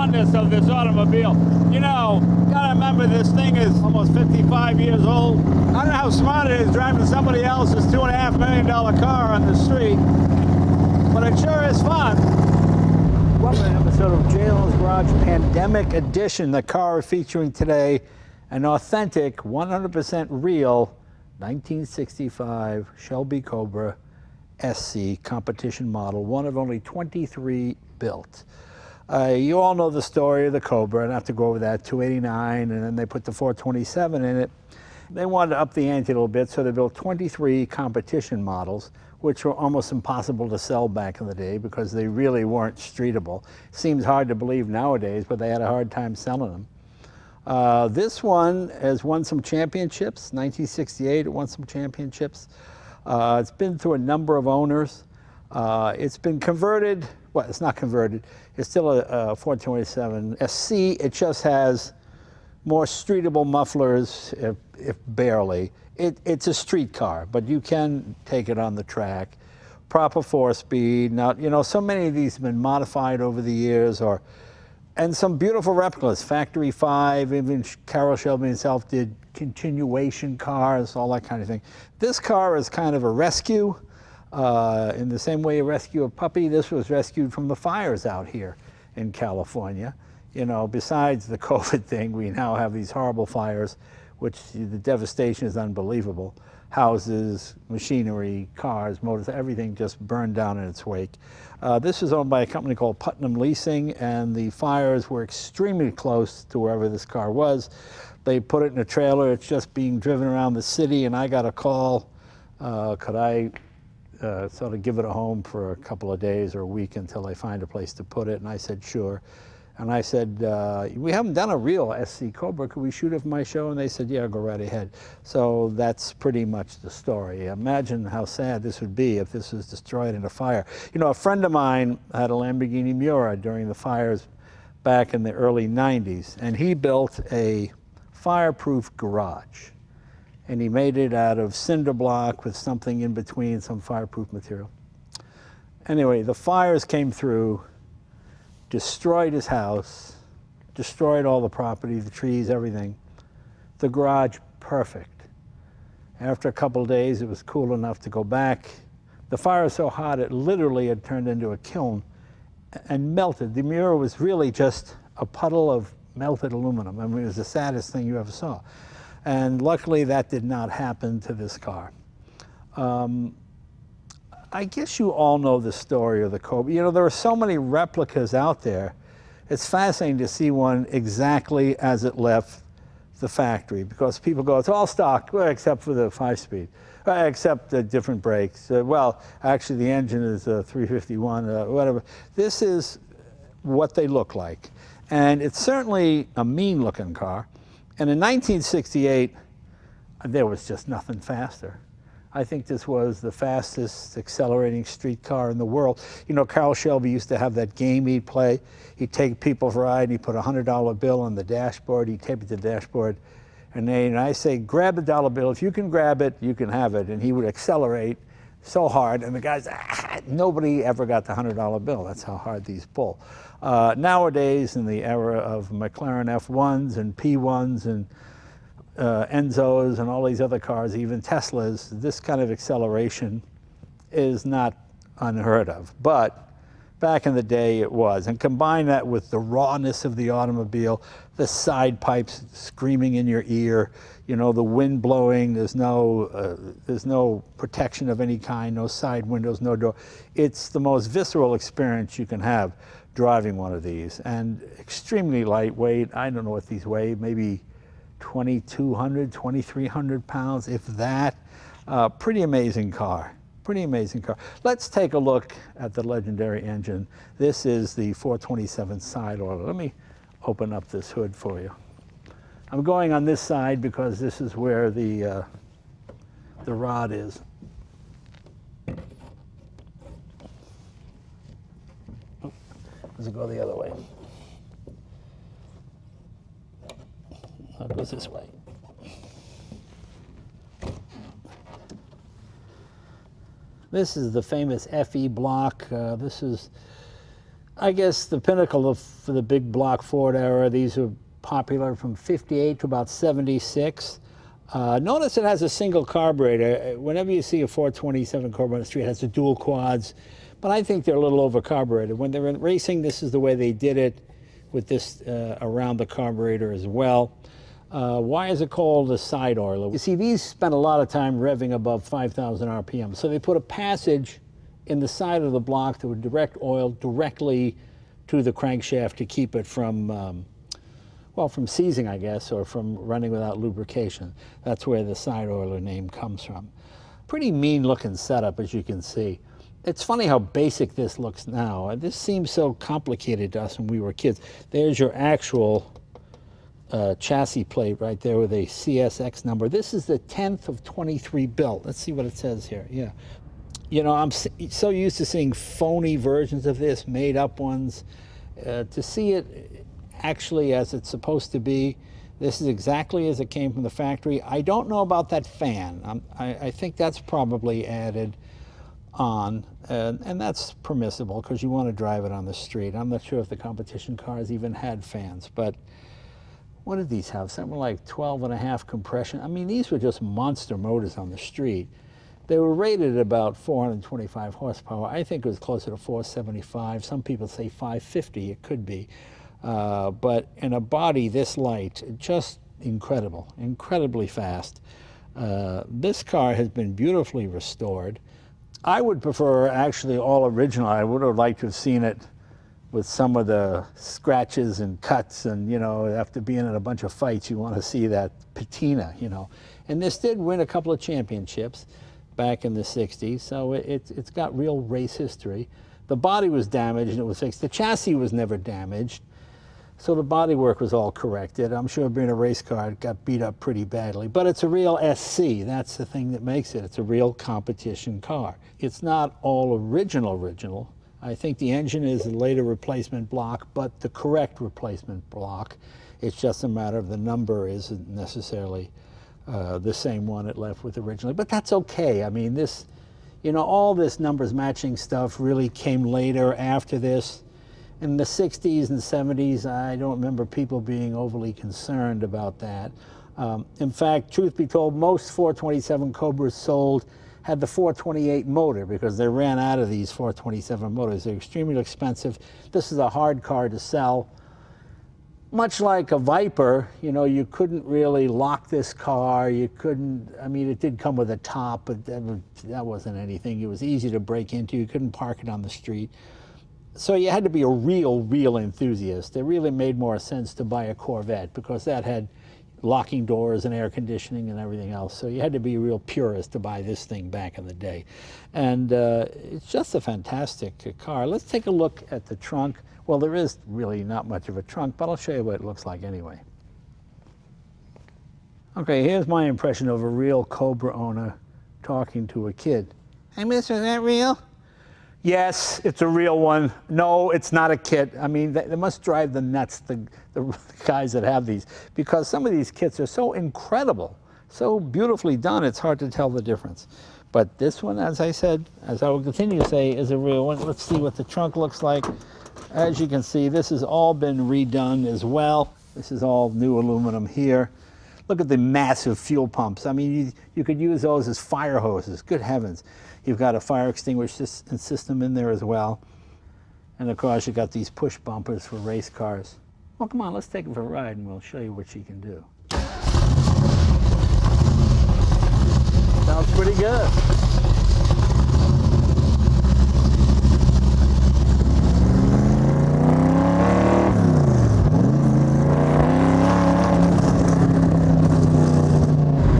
rawness of this automobile. You know, gotta remember this thing is almost 55 years old. I don't know how smart it is driving somebody else's $2.5 million car on the street, but it sure is fun. Welcome to an episode of Jay Leno's Garage Pandemic Edition. The car featuring today, an authentic, 100% real 1965 Shelby Cobra SC competition model, one of only 23 built. You all know the story of the Cobra. I don't have to go over that. 289, and then they put the 427 in it. They wanted to up the ante a little bit, so they built 23 competition models, which were almost impossible to sell back in the day because they really weren't streetable. Seems hard to believe nowadays, but they had a hard time selling them. This one has won some championships. 1968, it won some championships. It's been through a number of owners. It's been converted. Well, it's not converted. It's still a 427 SC. It just has more streetable mufflers, if barely. It's a street car, but you can take it on the track. Proper 4-speed. Now, you know, so many of these have been modified over the years, and some beautiful replicas. Factory 5, even Carroll Shelby himself did continuation cars, all that kind of thing. This car is kind of a rescue. In the same way you rescue a puppy, this was rescued from the fires out here in California. You know, besides the COVID thing, we now have these horrible fires, which the devastation is unbelievable. Houses, machinery, cars, motors, everything just burned down in its wake. This is owned by a company called Putnam Leasing, and the fires were extremely close to wherever this car was. They put it in a trailer. It's just being driven around the city, and I got a call. Could I sort of give it a home for a couple of days or a week until I find a place to put it? And I said, sure. And I said, we haven't done a real SC Cobra. Could we shoot it for my show? And they said, yeah, go right ahead. So that's pretty much the story. Imagine how sad this would be if this was destroyed in a fire. You know, a friend of mine had a Lamborghini Miura during the fires back in the early 90s, and he built a fireproof garage. And he made it out of cinder block with something in between, some fireproof material. Anyway, the fires came through, destroyed his house, destroyed all the property, the trees, everything. The garage, perfect. After a couple of days, it was cool enough to go back. The fire was so hot, it literally had turned into a kiln and melted. The Miura was really just a puddle of melted aluminum. I mean, it was the saddest thing you ever saw. And luckily, that did not happen to this car. I guess you all know the story of the Cobra. You know, there are so many replicas out there. It's fascinating to see one exactly as it left the factory, because people go, it's all stock, well, except for the 5-speed, except the different brakes. Well, actually, the engine is a 351, whatever. This is what they look like. And it's certainly a mean-looking car. And in 1968, there was just nothing faster. I think this was the fastest accelerating street car in the world. You know, Carroll Shelby used to have that game he'd play. He'd take people for a ride, and he'd put a $100 bill on the dashboard. He'd tape it to the dashboard. And I say, grab the dollar bill. If you can grab it, you can have it. And he would accelerate so hard. And the guys, nobody ever got the $100 bill. That's how hard these pull. Nowadays, in the era of McLaren F1s and P1s and Enzos and all these other cars, even Teslas, this kind of acceleration is not unheard of. But back in the day, it was. And combine that with the rawness of the automobile, the side pipes screaming in your ear, you know, the wind blowing, there's no protection of any kind, no side windows, no door. It's the most visceral experience you can have driving one of these, and extremely lightweight. I don't know what these weigh, maybe 2,200, 2,300 pounds, if that. Pretty amazing car, pretty amazing car. Let's take a look at the legendary engine. This is the 427 side order. Let me open up this hood for you. I'm going on this side because this is where the rod is. Does it go the other way? No, it goes this way. This is the famous FE block. This is I guess, the pinnacle of for the big block Ford era. These were popular from 58 to about 76. Notice it has a single carburetor. Whenever you see a 427 Cobra on the street, it has the dual quads, but I think they're a little over carbureted. When they're in racing, this is the way they did it, with this around the carburetor as well. Why is it called a side oiler? You see, these spent a lot of time revving above 5,000 RPM, so they put a passage in the side of the block that would direct oil directly to the crankshaft to keep it from well, from seizing, I guess, or from running without lubrication. That's where the side oiler name comes from. Pretty mean looking setup, as you can see. It's funny how basic this looks now. This seems so complicated to us when we were kids. There's your actual chassis plate right there with a CSX number. This is the 10th of 23 built. Let's see what it says here. Yeah. You know, I'm so used to seeing phony versions of this, made up ones. To see it actually as it's supposed to be, this is exactly as it came from the factory. I don't know about that fan. I think that's probably added on, and that's permissible because you want to drive it on the street. I'm not sure if the competition cars even had fans, but what did these have? Something like 12.5 compression. I mean, these were just monster motors on the street. They were rated at about 425 horsepower. I think it was closer to 475. Some people say 550, it could be. But in a body this light, just incredible, incredibly fast. This car has been beautifully restored. I would prefer actually all original. I would have liked to have seen it with some of the scratches and cuts, and you know, after being in a bunch of fights, you want to see that patina, you know. And this did win a couple of championships back in the 60s, so it's got real race history. The body was damaged and it was fixed. The chassis was never damaged, so the bodywork was all corrected. I'm sure being a race car, it got beat up pretty badly, but it's a real SC. That's the thing that makes it. It's a real competition car. It's not all original. I think the engine is a later replacement block, but the correct replacement block. It's just a matter of the number isn't necessarily the same one it left with originally, but that's okay. I mean, this, you know, all this numbers matching stuff really came later after this. In the 60s and 70s, I don't remember people being overly concerned about that. In fact, truth be told, most 427 Cobras sold had the 428 motor because they ran out of these 427 motors. They're extremely expensive. This is a hard car to sell. Much like a Viper, you know, you couldn't really lock this car. You couldn't, I mean, it did come with a top, but that wasn't anything. It was easy to break into. You couldn't park it on the street. So you had to be a real enthusiast. It really made more sense to buy a Corvette because that had locking doors and air conditioning and everything else. So you had to be a real purist to buy this thing back in the day. And it's just a fantastic car. Let's take a look at the trunk. Well, there is really not much of a trunk, but I'll show you what it looks like anyway. Okay, here's my impression of a real Cobra owner talking to a kid. Hey, mister, is that real? Yes, it's a real one. No, it's not a kit. I mean, they must drive them nuts, the guys that have these, because some of these kits are so incredible, so beautifully done, it's hard to tell the difference. But this one, as I said, as I will continue to say, is a real one. Let's see what the trunk looks like. As you can see, this has all been redone as well. This is all new aluminum here. Look at the massive fuel pumps. I mean, you could use those as fire hoses, good heavens. You've got a fire extinguisher system in there as well. And of course, you've got these push bumpers for race cars. Well, come on, let's take it for a ride and we'll show you what she can do. Sounds pretty good.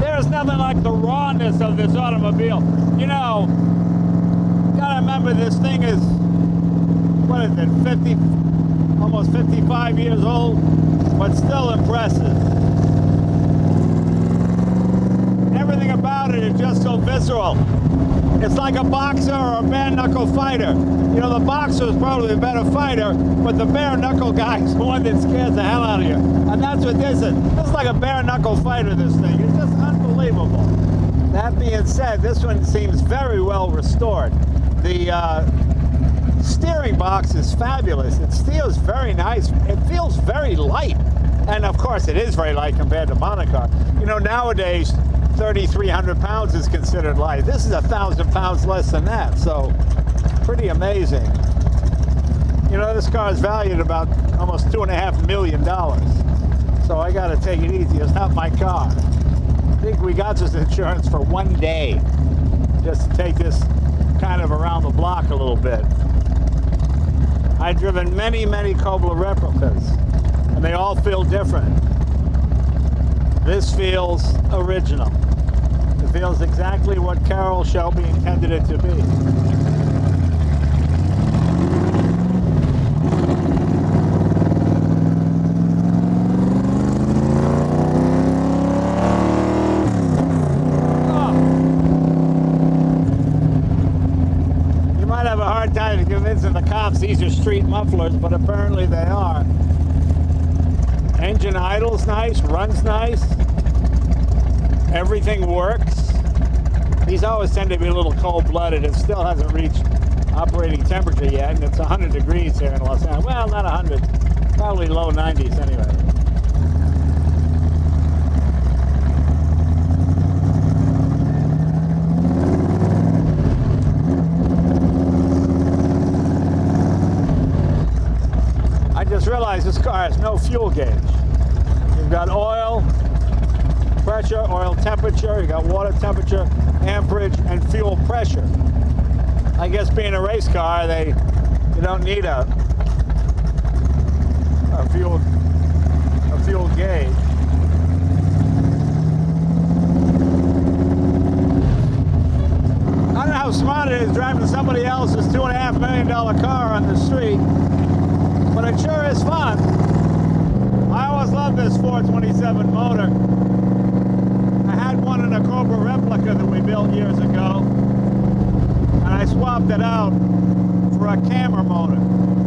There's nothing like the rawness of this automobile. You know, you gotta remember this thing is, what is it, 50, almost 55 years old, but still impressive. Everything about it is just so visceral. It's like a boxer or a bare knuckle fighter. You know, the boxer is probably a better fighter, but the bare knuckle guy is the one that scares the hell out of you. And that's what this is. This is like a bare knuckle fighter, this thing. It's just unbelievable. That being said, this one seems very well restored. The steering box is fabulous. It steers very nice. It feels very light. And of course, it is very light compared to modern car. You know, nowadays, 3,300 pounds is considered light. This is 1,000 pounds less than that. So, pretty amazing. You know, this car is valued about almost $2.5 million. So I got to take it easy. It's not my car. I think we got this insurance for one day, just to take this kind of around the block a little bit. I've driven many, many Cobra replicas, and they all feel different. This feels original. It feels exactly what Carroll Shelby intended it to be. Time to convincing the cops these are street mufflers, but apparently they are. Engine idles nice, runs nice, everything works. These always tend to be a little cold-blooded. It still hasn't reached operating temperature yet, and it's 100 degrees here in Los Angeles. Well, not 100, probably low 90s anyway. Just realized this car has no fuel gauge. You've got oil pressure, oil temperature, you got water temperature, amperage, and fuel pressure. I guess being a race car, you don't need a fuel gauge. I don't know how smart it is driving somebody else's $2.5 million car on the street. But it sure is fun. I always loved this 427 motor. I had one in a Cobra replica that we built years ago, and I swapped it out for a camera motor,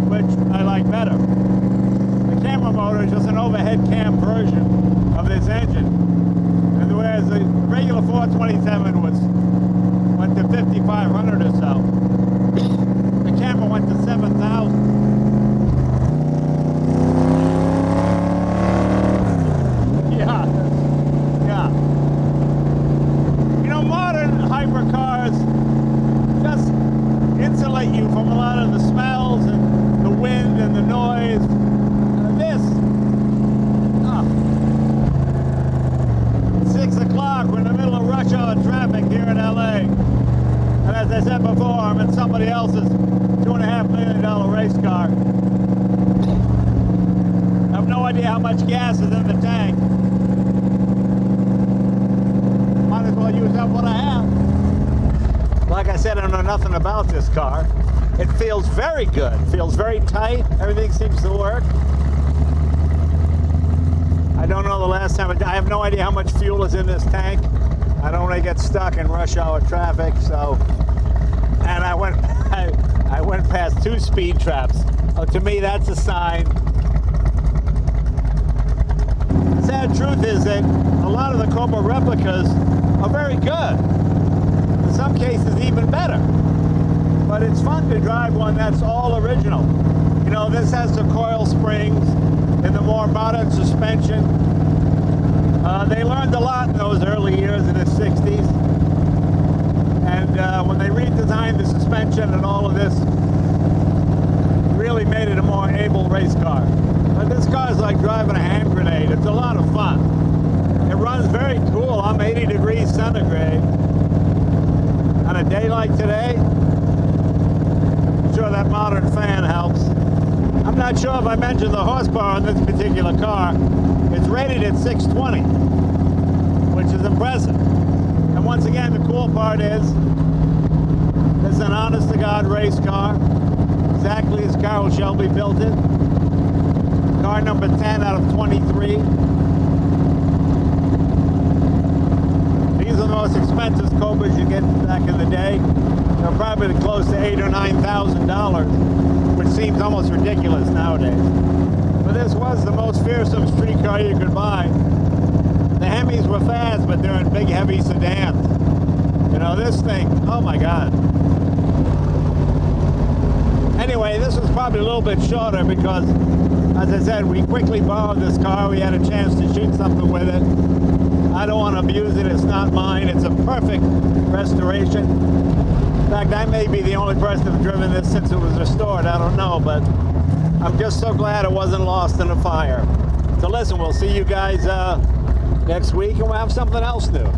which I like better. The camera motor is just an overhead cam version of this engine, and whereas the regular 427 went to 5,500 or so, the camera went to 7,000. Yeah. You know, modern hypercars just insulate you from a lot of the smells and the wind and the noise. It's 6 o'clock, we're in the middle of rush hour traffic here in LA. And as I said before, I'm in somebody else's $2.5 million race car. I have no idea how much gas is in the tank. Might as well use up what I have. Like I said, I know nothing about this car. It feels very good. It feels very tight. Everything seems to work. I don't know the last time. I have no idea how much fuel is in this tank. I don't want to get stuck in rush hour traffic, so. And I went past 2 speed traps. Oh, to me, that's a sign. The sad truth is that a lot of the Cobra replicas are very good. In some cases, even better. But it's fun to drive one that's all original. You know, this has the coil springs and the more modern suspension. They learned a lot in those early years in the 60s. And when they redesigned the suspension and all of this, really made it a more able race car. But this car is like driving a hand grenade. It's a lot of fun. It runs very cool. I'm 80 degrees centigrade. On a day like today, I'm sure that modern fan helps. I'm not sure if I mentioned the horsepower on this particular car. It's rated at 620, which is impressive. And once again, the cool part is, this is an honest-to-God race car, exactly as Carroll Shelby built it. Car number 10 out of 23. These are the most expensive Cobras you get back in the day. They're probably close to $8,000 or $9,000, which seems almost ridiculous nowadays. But this was the most fearsome street car you could buy. The Hemis were fast, but they're in big, heavy sedans. You know, this thing, oh my God. Anyway, this was probably a little bit shorter because, as I said, we quickly borrowed this car. We had a chance to shoot something with it. I don't want to abuse it. It's not mine. It's a perfect restoration. In fact, I may be the only person who's driven this since it was restored. I don't know, but I'm just so glad it wasn't lost in a fire. So listen, we'll see you guys next week, and we'll have something else new.